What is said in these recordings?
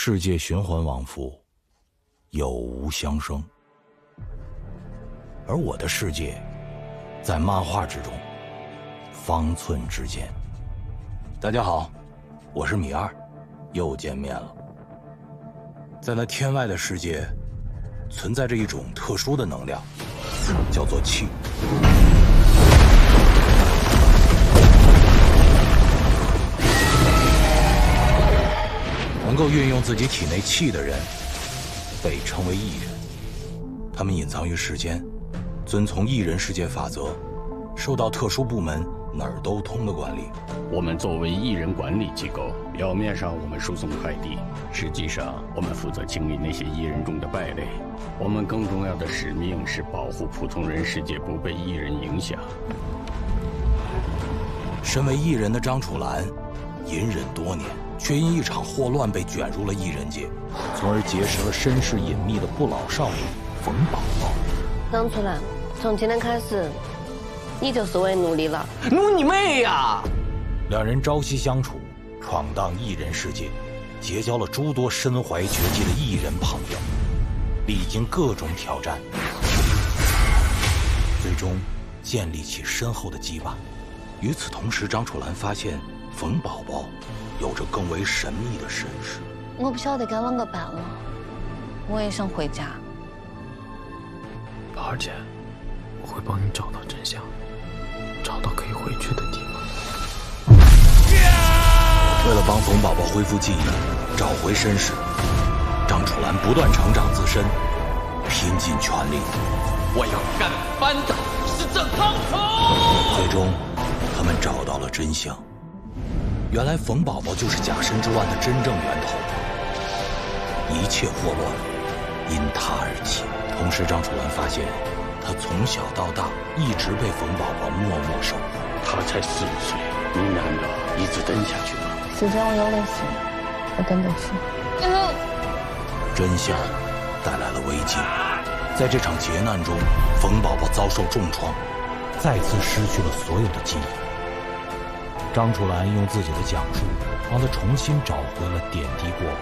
世界循环往复，有无相生。而我的世界，在漫画之中，方寸之间。大家好，我是米二，又见面了。在那天外的世界，存在着一种特殊的能量，叫做气。能够运用自己体内气的人，被称为异人。他们隐藏于世间，遵从异人世界法则，受到特殊部门哪儿都通的管理。我们作为艺人管理机构，表面上我们输送快递，实际上我们负责清理那些艺人中的败类。我们更重要的使命是保护普通人世界不被艺人影响。身为艺人的张楚岚，隐忍多年，却因一场霍乱被卷入了艺人界，从而结识了身世隐秘的不老少女冯宝宝。张楚岚，从今天开始，你就是我的奴隶了。奴你妹呀！两人朝夕相处，闯荡艺人世界，结交了诸多身怀绝技的艺人朋友，历经各种挑战，最终建立起深厚的羁绊。与此同时，张楚岚发现冯宝宝有着更为神秘的身世。我不晓得该啷个办了，我也想回家。宝儿姐，我会帮你找到真相，找到可以回去的地方。为了帮冯宝宝恢复记忆，找回身世，张楚岚不断成长自身，拼尽全力。我要干翻的是这汤头。最终，他们找到了真相。原来冯宝宝就是假身之乱的真正源头，一切祸乱因他而起。同时，张楚岚发现，他从小到大一直被冯宝宝默默守护。他才4岁，你难道一直等下去吗？只要我有的是，我等得起。真相带来了危机，在这场劫难中，冯宝宝遭受重创，再次失去了所有的记忆。张楚岚用自己的讲述，帮他重新找回了点滴过往，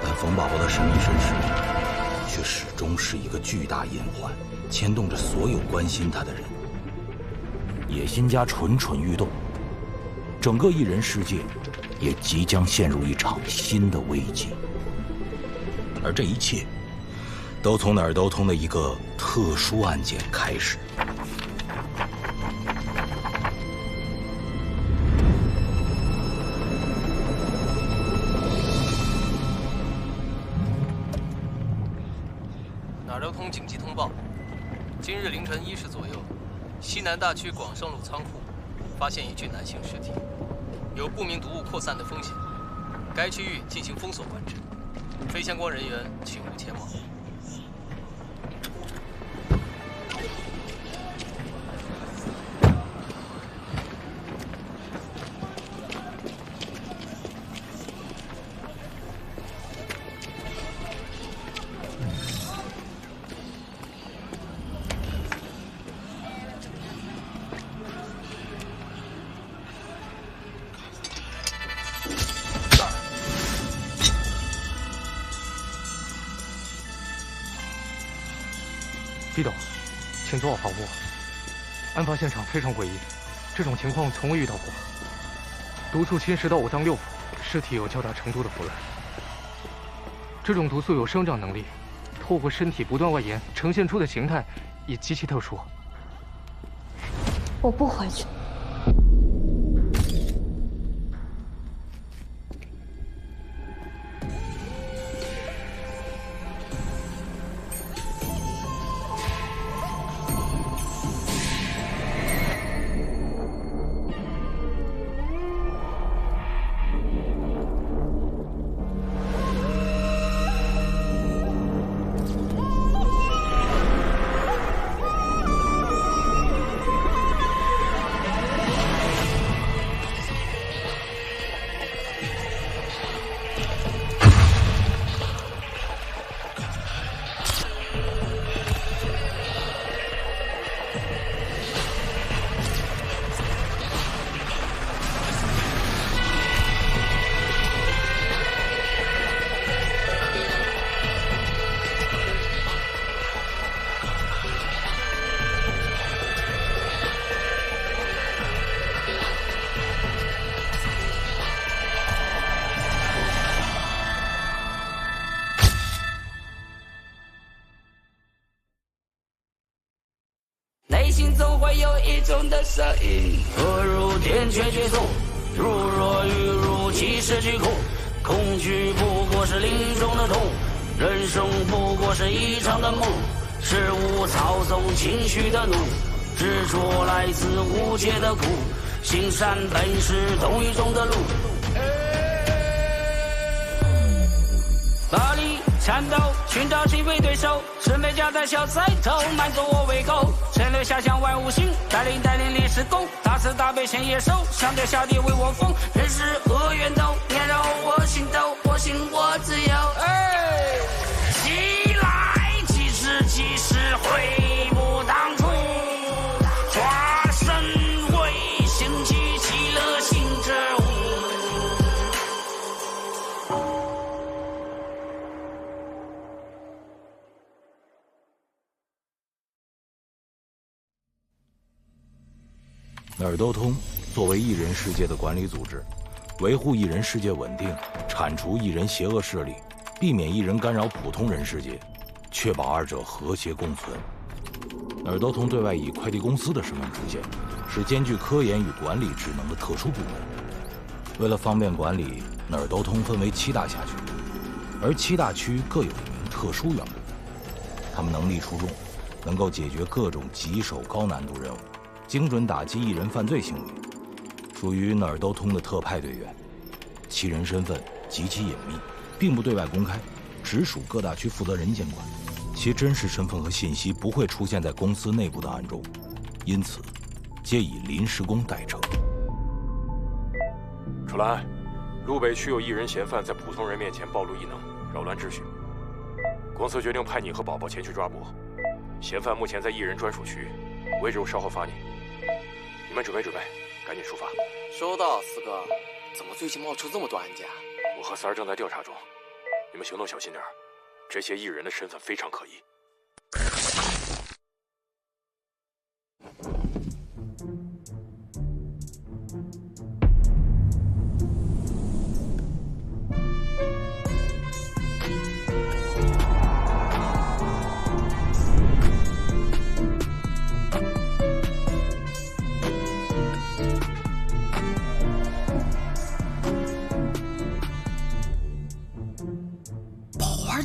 但冯宝宝的神秘身世，却始终是一个巨大隐患，牵动着所有关心他的人。野心家蠢蠢欲动，整个艺人世界也即将陷入一场新的危机。而这一切，都从哪儿都通的一个特殊案件开始。哪儿都通紧急通报：今日凌晨1时左右，西南大区广盛路仓库发现一具男性尸体，有不明毒物扩散的风险，该区域进行封锁管制，非相关人员请勿前往。毕董，请坐我跑步。案发现场非常诡异，这种情况从未遇到过。毒素侵蚀到5脏6腑，尸体有较大程度的腐烂。这种毒素有生长能力，透过身体不断外延，呈现出的形态也极其特殊。我不回去。心总会有一种的声音。何如天阙绝踪，如若欲入其实巨空。恐惧不过是林中的痛，人生不过是一场的梦。事物操纵情绪的怒，执着来自无解的苦。行善本是同一种的路。巴黎颤抖，寻找机会对手，是每家在小菜头满足我胃口。神流下向万物星，带领历史功，大慈大悲显野兽，相对下地为我疯。人是恶源头，年绕我心头，我信我自由。起来，其实悔不当初，化身为兴起极乐心之物。哪儿都通作为异人世界的管理组织，维护异人世界稳定，铲除异人邪恶势力，避免异人干扰普通人世界，确保二者和谐共存。哪儿都通对外以快递公司的身份出现，是兼具科研与管理职能的特殊部门。为了方便管理，哪儿都通分为7大辖区，而7大区各有一名特殊员工，他们能力出众，能够解决各种棘手高难度任务，精准打击异人犯罪行为，属于哪儿都通的特派队员。其人身份极其隐秘，并不对外公开，直属各大区负责人监管，其真实身份和信息不会出现在公司内部档案中，因此皆以临时工代称。楚兰，路北区有异人嫌犯在普通人面前暴露异能，扰乱秩序。公司决定派你和宝宝前去抓捕。嫌犯目前在异人专属区，位置我稍后发你。你们准备准备，赶紧出发。收到，四哥。怎么最近冒出这么多案件啊？我和三儿正在调查中，你们行动小心点，这些异人的身份非常可疑。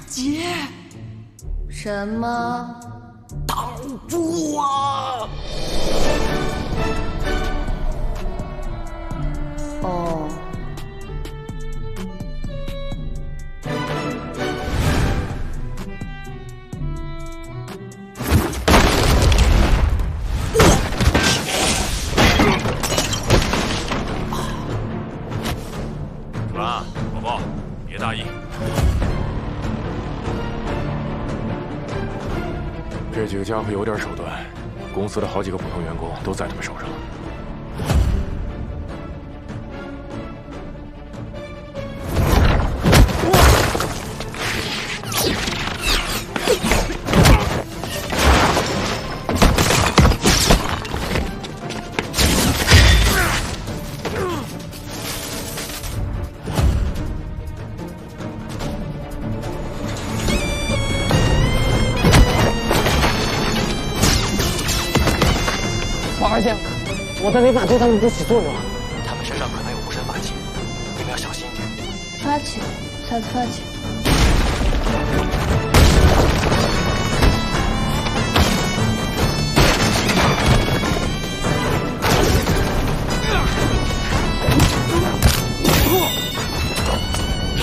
姐，什么？挡住啊！哦。楚兰，宝宝，别大意。这几个家伙有点手段，公司的好几个普通员工都在他们手上。而且我的雷法对他们不起作用，他们身上可能有护身法器，你们要小心一点。发起，下次发起。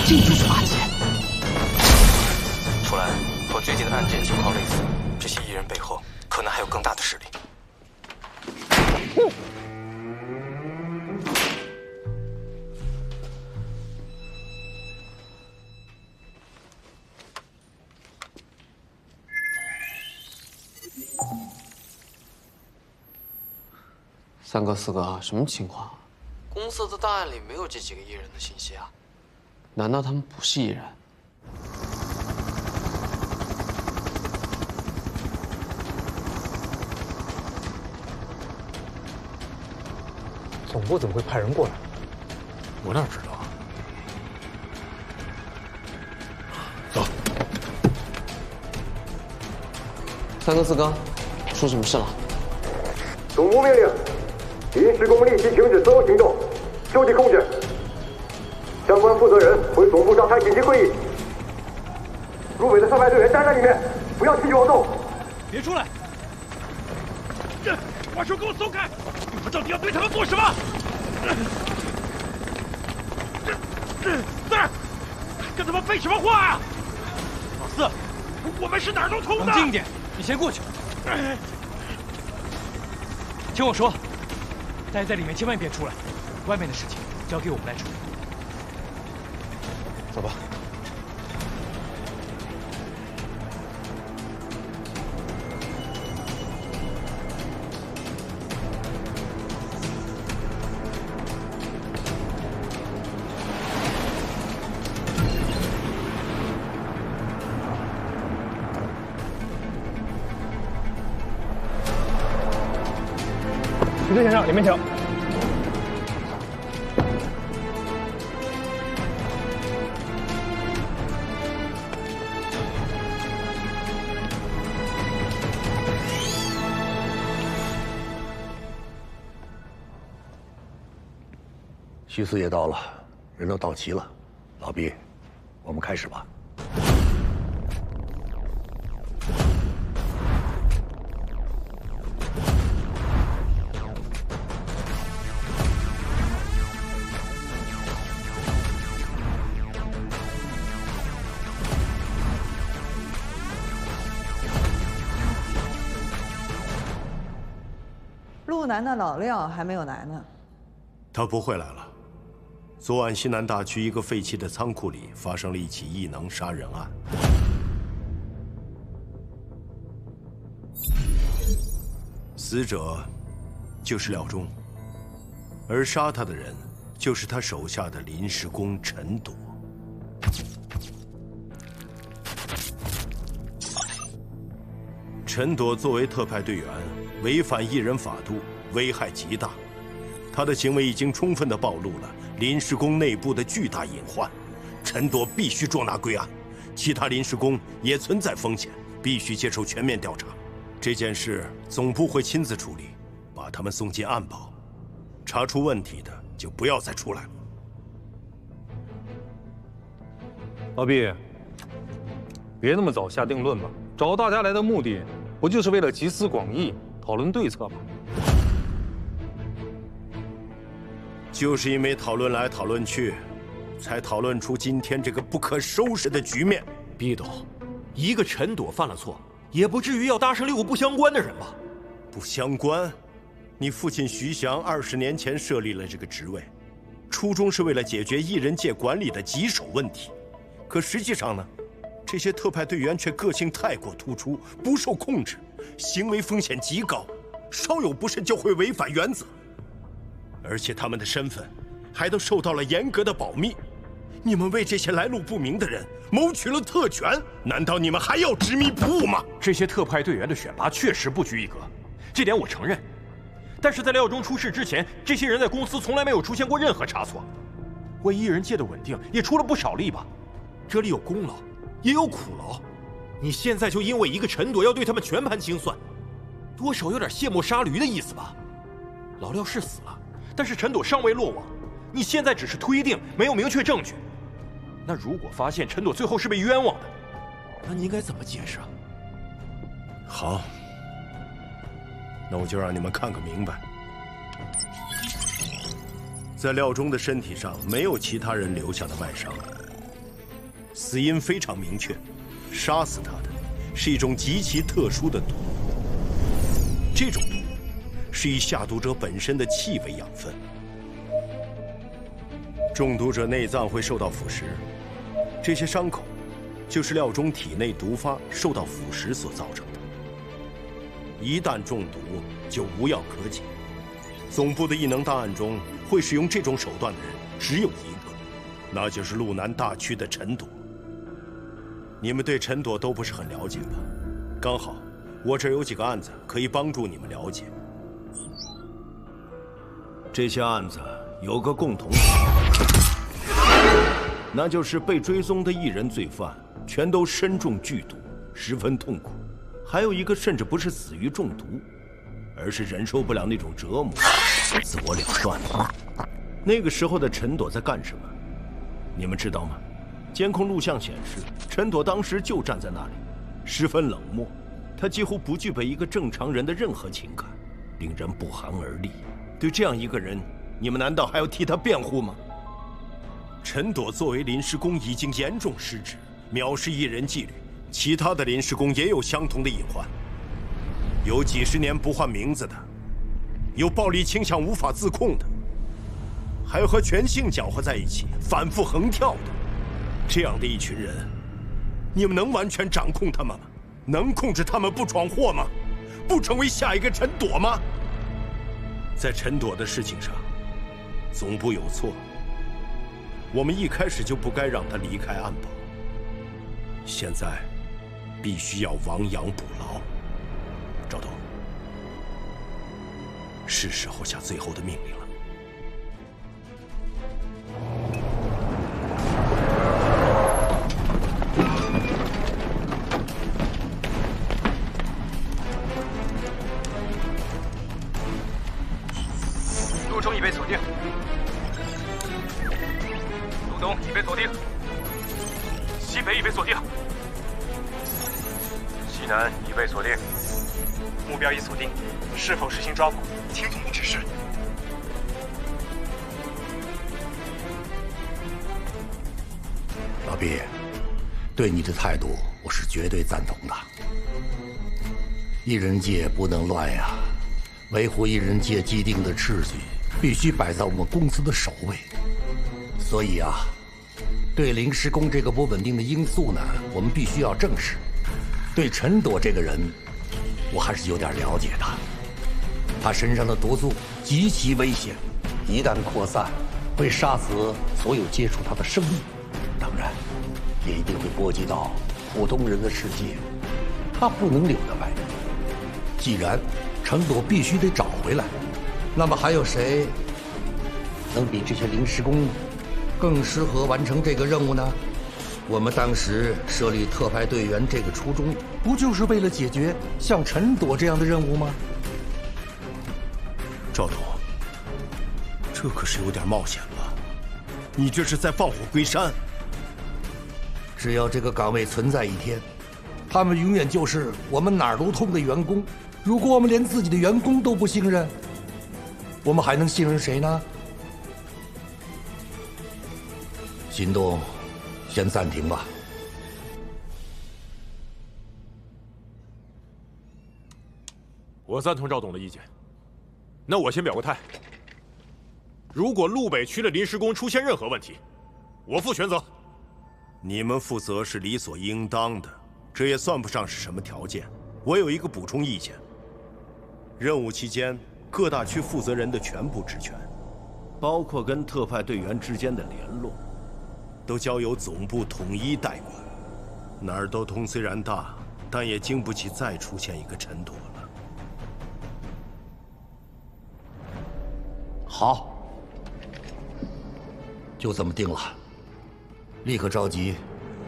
这就是法器。出来，和最近的案件情况类似，这些异人背后可能还有更大的势力。三哥、四哥，什么情况？公司的档案里没有这几个异人的信息啊。难道他们不是异人？总部怎么会派人过来？我哪知道啊？走。三哥、四哥，出什么事了？总部命令，临时工立即停止所有行动，就地控制。相关负责人回总部召开紧急会议。入围的特派队员待在里面，不要轻举妄动。别出来！把手给我松开！你们到底要对他们做什么？在跟他们废什么话啊！老四，我们是哪儿都通的。冷静一点，你先过去。听我说，待在里面千万别出来，外面的事情交给我们来处理。走吧。徐队先生，里面请。徐四也到了，人都到齐了。老毕，我们开始吧。陆南的老廖还没有来呢。他不会来了。昨晚西南大区一个废弃的仓库里发生了一起异能杀人案，死者就是廖忠，而杀他的人就是他手下的临时工陈朵。陈朵作为特派队员，违反异人法度，危害极大。他的行为已经充分地暴露了临时工内部的巨大隐患，陈朵必须捉拿归案，其他临时工也存在风险，必须接受全面调查。这件事总部会亲自处理，把他们送进暗保，查出问题的就不要再出来了。老毕，别那么早下定论吧。找大家来的目的，不就是为了集思广益，讨论对策吗？就是因为讨论来讨论去，才讨论出今天这个不可收拾的局面。毕董，一个陈朵犯了错，也不至于要搭上6个不相关的人吧？不相关？你父亲徐翔20年前设立了这个职位，初衷是为了解决艺人界管理的棘手问题。可实际上呢，这些特派队员却个性太过突出，不受控制，行为风险极高，稍有不慎就会违反原则。而且他们的身份还都受到了严格的保密。你们为这些来路不明的人谋取了特权，难道你们还要执迷不悟吗？这些特派队员的选拔确实不拘一格，这点我承认。但是在廖忠出事之前，这些人在公司从来没有出现过任何差错，为艺人界的稳定也出了不少力吧。这里有功劳，也有苦劳。你现在就因为一个陈朵要对他们全盘清算，多少有点卸磨杀驴的意思吧？老廖是死了，但是陈朵尚未落网，你现在只是推定，没有明确证据。那如果发现陈朵最后是被冤枉的，那你应该怎么解释啊？好，那我就让你们看个明白。在廖忠的身体上没有其他人留下的外伤，死因非常明确，杀死他的是一种极其特殊的毒。这种毒是以下毒者本身的气为养分，中毒者内脏会受到腐蚀，这些伤口就是廖忠体内毒发受到腐蚀所造成的。一旦中毒，就无药可解。总部的异能档案中会使用这种手段的人只有一个，那就是路南大区的陈朵。你们对陈朵都不是很了解吧？刚好，我这儿有几个案子可以帮助你们了解。这些案子有个共同点，那就是被追踪的艺人罪犯全都身中剧毒，十分痛苦。还有一个甚至不是死于中毒，而是忍受不了那种折磨，自我了断了。那个时候的陈朵在干什么？你们知道吗？监控录像显示，陈朵当时就站在那里，十分冷漠，他几乎不具备一个正常人的任何情感，令人不寒而栗。对这样一个人，你们难道还要替他辩护吗？陈朵作为临时工已经严重失职，藐视艺人纪律，其他的临时工也有相同的隐患，有几十年不换名字的，有暴力倾向无法自控的，还有和权性搅和在一起，反复横跳的。这样的一群人，你们能完全掌控他们吗？能控制他们不闯祸吗？不成为下一个陈朵吗？在陈朵的事情上，总部有错。我们一开始就不该让他离开安保。现在，必须要亡羊补牢。赵董，是时候下最后的命令了。路中已被锁定，路东已被锁定，西北已被锁定，西南已被锁定，目标已锁定，是否实行抓捕，听总部指示。老毕，对你的态度我是绝对赞同的。艺人界不能乱呀，维护艺人界既定的秩序必须摆在我们公司的首位。所以啊，对临时工这个不稳定的因素呢，我们必须要正视。对陈朵这个人，我还是有点了解的。他身上的毒素极其危险，一旦扩散，会杀死所有接触他的生命，当然，也一定会波及到普通人的世界。他不能留在外面。既然陈朵必须得找回来，那么还有谁能比这些临时工更适合完成这个任务呢？我们当时设立特派队员这个初衷，不就是为了解决像陈朵这样的任务吗？赵董，这可是有点冒险了，你这是在放火归山。只要这个岗位存在一天，他们永远就是我们哪儿都通的员工。如果我们连自己的员工都不信任，我们还能信任谁呢？行动先暂停吧。我赞同赵董的意见。那我先表个态：如果路北区的临时工出现任何问题，我负全责。你们负责是理所应当的，这也算不上是什么条件。我有一个补充意见：任务期间，各大区负责人的全部职权，包括跟特派队员之间的联络，都交由总部统一代管。哪儿都通虽然大，但也经不起再出现一个陈朵了。好，就这么定了。立刻召集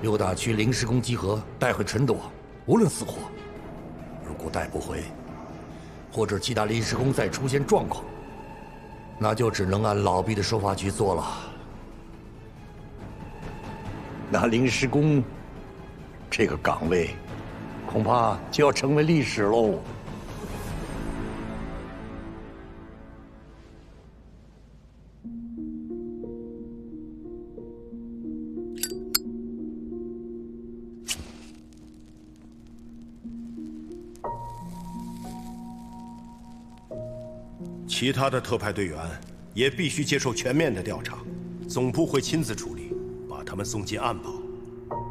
6大区临时工集合，带回陈朵，无论死活。如果带不回，或者其他临时工再出现状况，那就只能按老毕的说法去做了。那临时工这个岗位，恐怕就要成为历史喽。其他的特派队员也必须接受全面的调查，总部会亲自处理，把他们送进安保。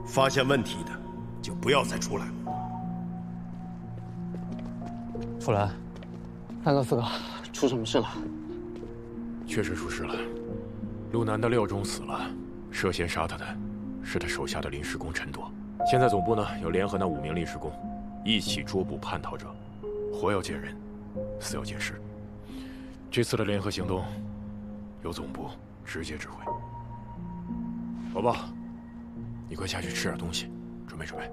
发现问题的就不要再出来了。傅兰，大哥四哥，出什么事了？确实出事了，路南的廖忠死了，涉嫌杀他的是他手下的临时工陈朵。现在总部呢有联合那5名临时工，一起捉捕叛逃者，活要见人，死要见尸。这次的联合行动，由总部直接指挥。宝宝，你快下去吃点东西，准备准备。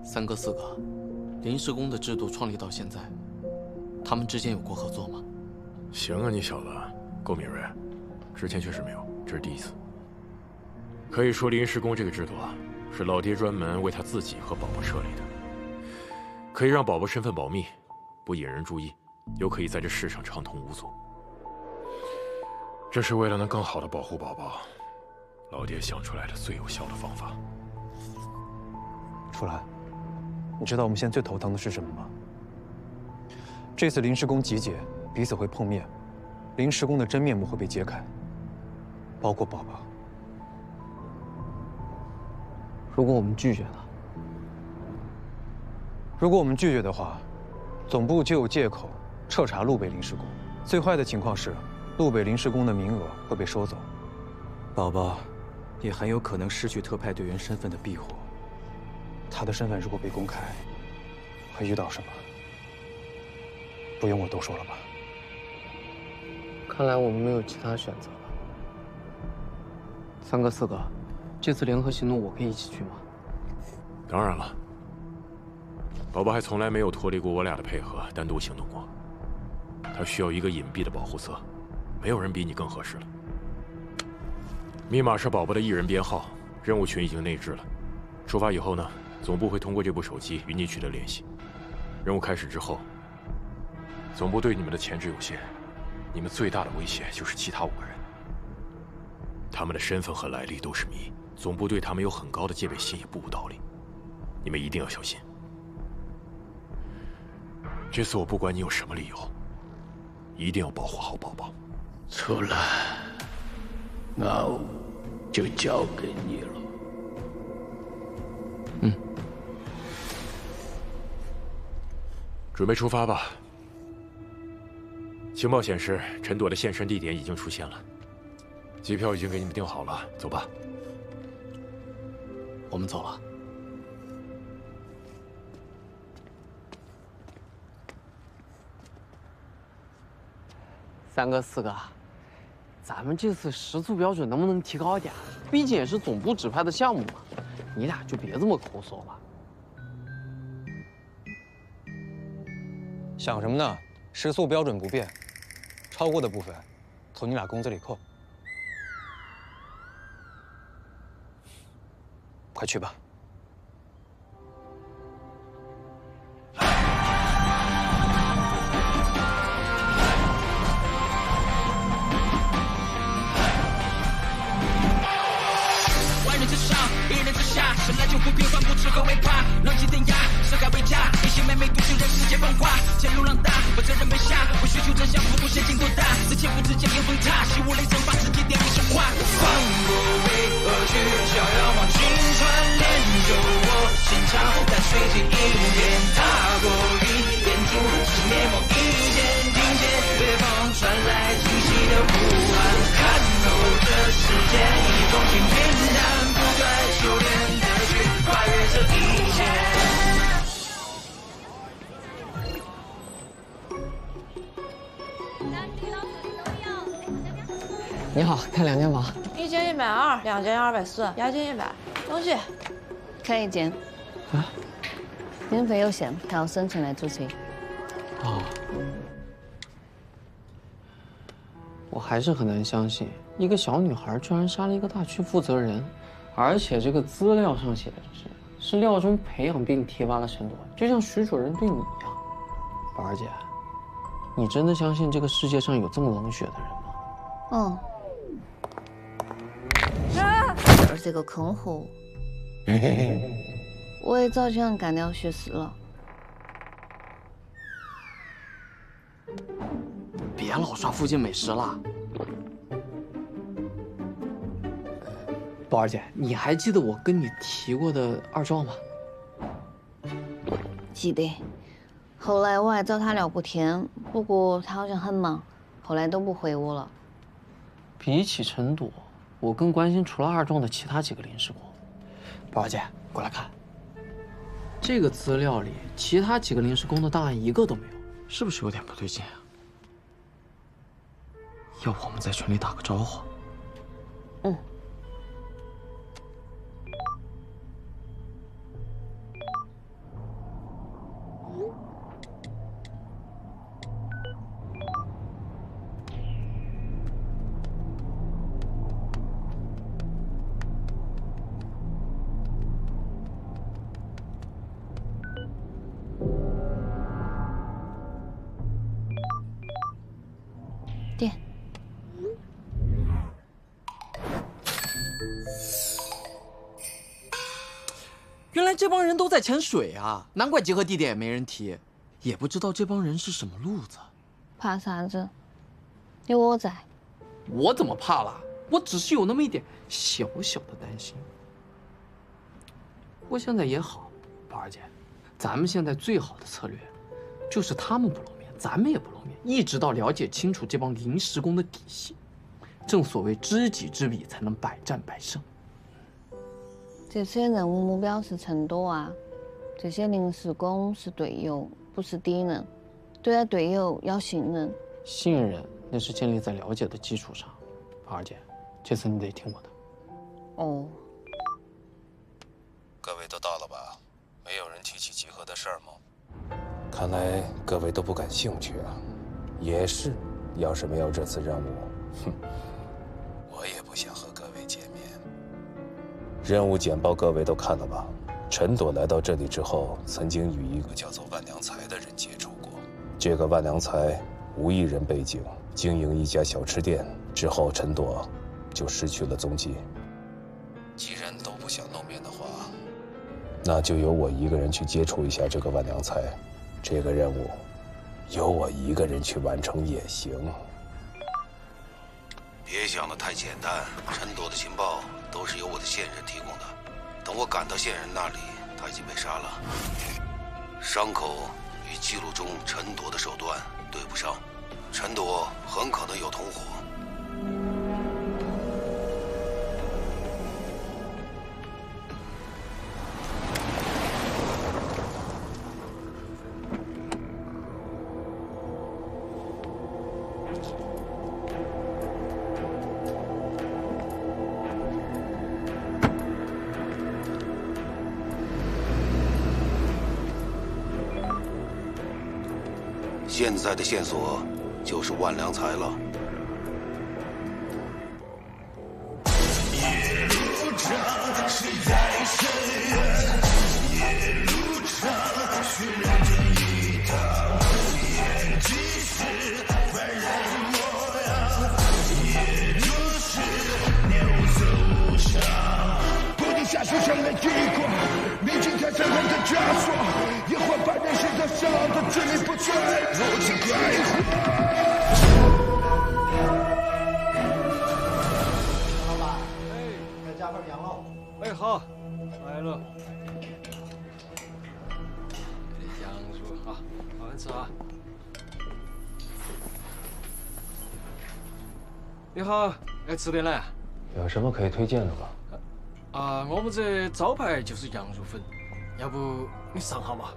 三哥四哥，临时工的制度创立到现在，他们之间有过合作吗？行啊，你小子够敏锐，之前确实没有，这是第一次。可以说临时工这个制度啊，是老爹专门为他自己和宝宝设立的，可以让宝宝身份保密，不引人注意，又可以在这世上畅通无阻。这是为了能更好的保护宝宝，老爹想出来的最有效的方法。楚岚，你知道我们现在最头疼的是什么吗？这次临时工集结，彼此会碰面，临时工的真面目会被揭开，包括宝宝。如果我们拒绝呢？如果我们拒绝的话，总部就有借口彻查路北临时工。最坏的情况是，路北临时工的名额会被收走，宝宝也很有可能失去特派队员身份的庇护。他的身份如果被公开，会遇到什么？不用我多说了吧？看来我们没有其他选择了。三哥四哥，这次联合行动我可以一起去吗？当然了，宝宝还从来没有脱离过我俩的配合，单独行动过。他需要一个隐蔽的保护色，没有人比你更合适了。密码是宝宝的一人编号，任务群已经内置了。出发以后呢，总部会通过这部手机与你取得联系。任务开始之后，总部对你们的前置有限，你们最大的威胁就是其他5个人。他们的身份和来历都是谜，总部对他们有很高的戒备心也不无道理。你们一定要小心。这次我不管你有什么理由，一定要保护好宝宝。楚岚，那就交给你了。准备出发吧。情报显示，陈朵的现身地点已经出现了，机票已经给你们订好了，走吧。我们走了。三哥四哥，咱们这次食宿标准能不能提高一点？毕竟也是总部指派的项目嘛，你俩就别这么抠搜了。想什么呢？食宿标准不变，超过的部分从你俩工资里扣。快去吧。万人之上，一人之下，生来就不平凡，不知何为怕。冷静典雅，深海为家，一些妹妹独行人世界风华。前路浪大，我责任被下，我需求真相，不顾险境多大。此前不知见天崩塌，习无泪蒸发，直接点一生花。放过为何去，逍遥望青川，练就我心肠，但随即一点踏过云，眼珠是面眸一见，听见北方传来清晰的呼唤，看透这世间一种情平淡，不再修炼的去跨越这一切。你好，看2间房。1间120，2间240，押金100。东西，看1间。啊？免费优先，靠申请来注册。哦。我还是很难相信，一个小女孩居然杀了一个大区负责人，而且这个资料上写的是廖中培养并提拔了陈朵，就像徐主任对你一样。宝儿姐，你真的相信这个世界上有这么冷血的人吗？而这个坑货，我也早就想干掉徐思了。别老刷附近美食了。宝儿姐，你还记得我跟你提过的2兆吗？记得。后来我还找他聊过天，不过他好像很忙，后来都不回我了。比起陈朵，我更关心除了2壮的其他几个临时工。宝儿姐，过来看。这个资料里，其他几个临时工的档案一个都没有，是不是有点不对劲啊？要不我们在群里打个招呼？嗯。点。原来这帮人都在潜水啊，难怪集合地点也没人提，也不知道这帮人是什么路子。怕啥子？有我在。我怎么怕了？我只是有那么一点小小的担心。不过现在也好，宝儿姐，咱们现在最好的策略，就是他们不露面，咱们也不露面，一直到了解清楚这帮临时工的底细。正所谓知己知彼，才能百战百胜。这次的任务目标是成都啊，这些临时工是队友，不是敌人。对待队友要信任。信任那是建立在了解的基础上。宝儿姐，这次你得听我的。哦。各位都到了吧？没有人提起集合的事儿吗？看来各位都不感兴趣啊。也是，要是没有这次任务，哼，我也不想和各位见面。任务简报各位都看了吧？陈朵来到这里之后，曾经与一个叫做万良才的人接触过。这个万良才无一人背景，经营一家小吃店。之后陈朵就失去了踪迹。既然都不想露面的话，那就由我一个人去接触一下这个万良才。这个任务由我一个人去完成也行。别想得太简单，陈朵的情报都是由我的线人提供的。等我赶到线人那里，他已经被杀了。伤口与记录中陈朵的手段对不上，陈朵很可能有同伙。现在的线索就是万良才了。夜路长，谁在深渊？夜路长，血染这一趟，眼即是坏人模样，也就是牛走上。头顶下手上的激光，历经他身后的枷锁，也换把人生的伤的支离破碎，如今开花。老板，再加份羊肉。好，来了。羊肉啊，慢慢吃啊。你好，来吃点来。有什么可以推荐的吗？我们这招牌就是羊肉粉，要不你上哈嘛？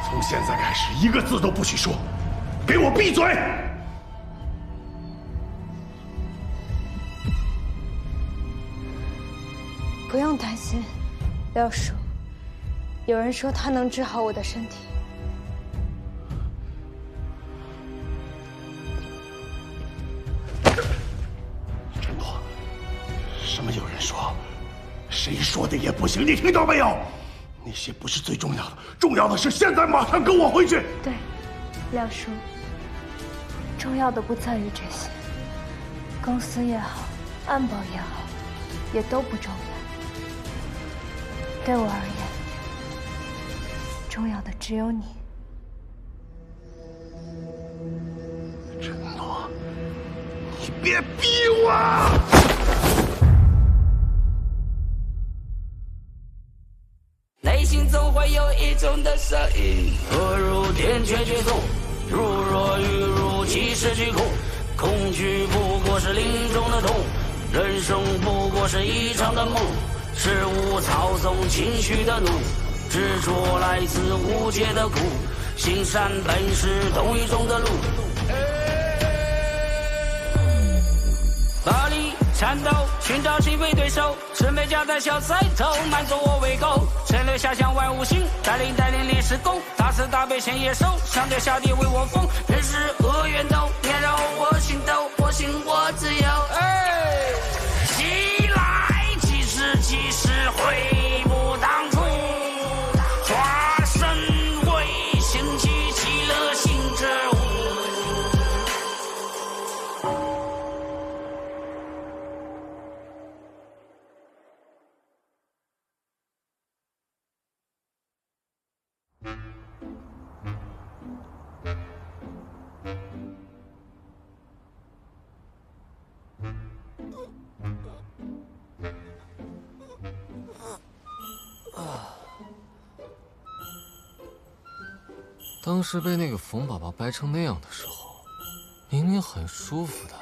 从现在开始，一个字都不许说，给我闭嘴！不用担心，廖叔。有人说他能治好我的身体。陈朵，什么有人说？谁说的也不行，你听到没有？那些不是最重要的，重要的是现在马上跟我回去。对，廖叔，重要的不在于这些，公司也好，安保也好，也都不重要。对我而言，重要的只有你。陈朵，你别逼我！内心总会有一种的声音，若如天却绝痛，如若雨如其势巨恐。恐惧不过是林中的痛，人生不过是一场的梦。事物操纵情绪的怒，执着来自无解的苦。行善本是同一种的路。巴黎战斗，寻找机会对手，准备夹在小菜头，满足我胃口。陈留下向万物行，带领历史功，大慈大悲显野兽，上天下地为我疯，人是恶源头，年绕我心头，我信我自由。起来，即时悔不当初，化身为兴起极乐行之物。当时被那个冯宝宝掰成那样的时候，明明很舒服的。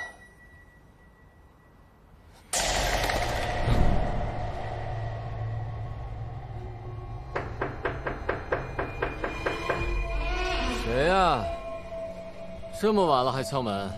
谁呀？这么晚了还敲门？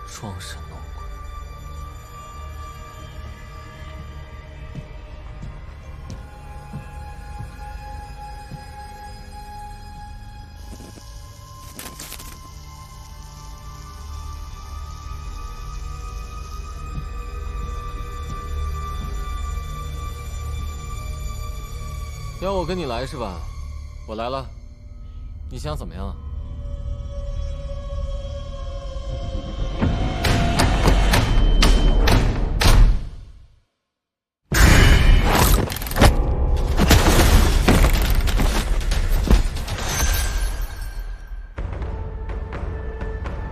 装神弄鬼。要我跟你来是吧？我来了，你想怎么样？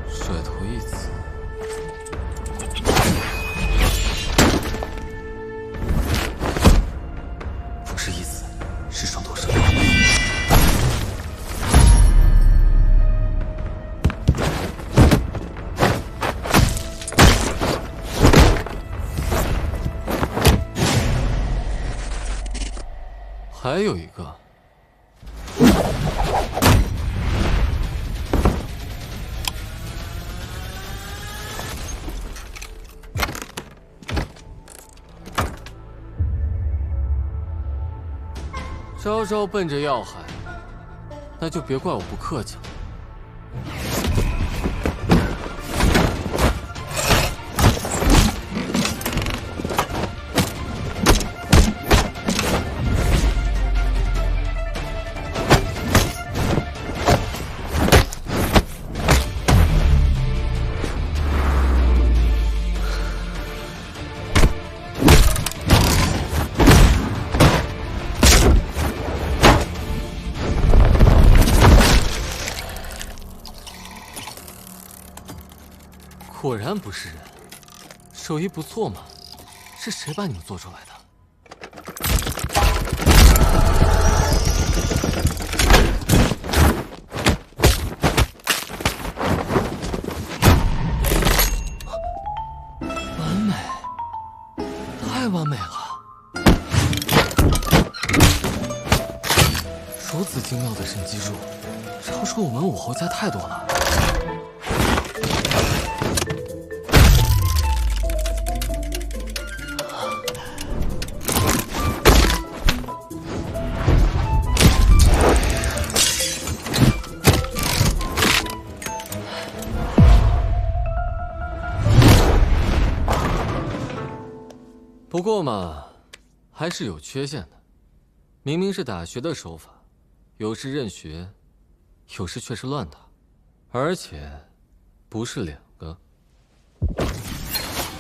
甩头一次。 还有一个，招招奔着要害，那就别怪我不客气了。 果然不是人，手艺不错嘛。是谁把你们做出来的？完美，太完美了！如此精妙的神技术，超出我们武侯家太多了。 不过嘛，还是有缺陷的。明明是打学的手法，有时认学，有时却是乱打，而且不是2个，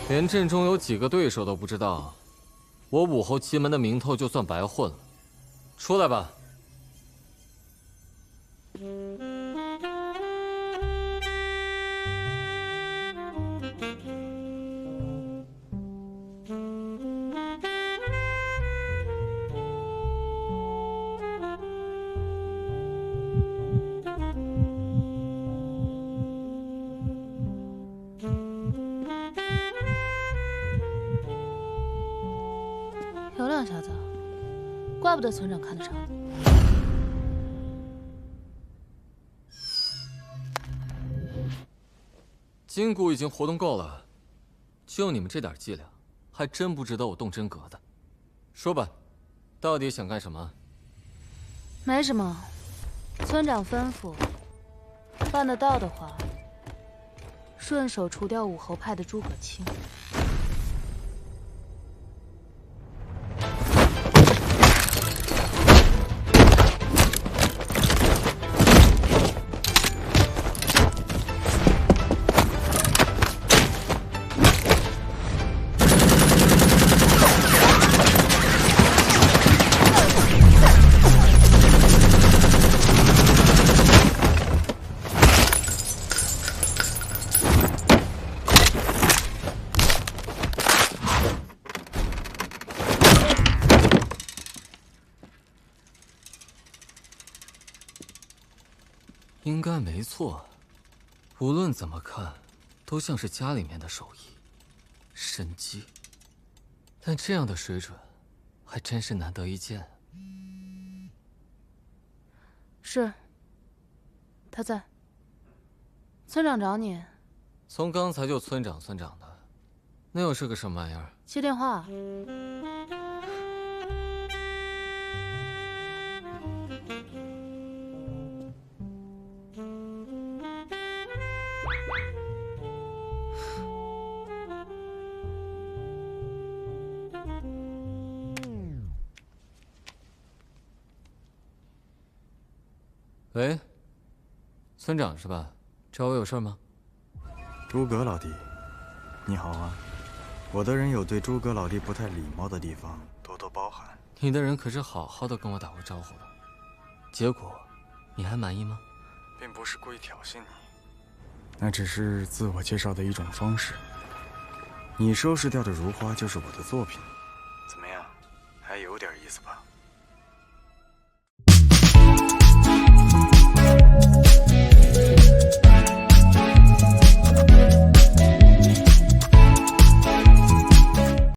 连阵中有几个对手都不知道，我武侯奇门的名头就算白混了。出来吧。漂亮小子，怪不得村长看得上你。筋骨已经活动够了，就你们这点伎俩，还真不值得我动真格的。说吧，到底想干什么？没什么，村长吩咐，办得到的话，顺手除掉武侯派的诸葛青。应该没错，无论怎么看，都像是家里面的手艺，神机。但这样的水准，还真是难得一见。是，他在。村长找你。从刚才就村长的，那又是个什么玩意儿？接电话。喂，村长是吧？找我有事吗？诸葛老弟，你好啊！我的人有对诸葛老弟不太礼貌的地方，多多包涵。你的人可是好好的跟我打过招呼的，结果你还满意吗？并不是故意挑衅你，那只是自我介绍的一种方式。你收拾掉的如花就是我的作品，怎么样？还有点意思吧？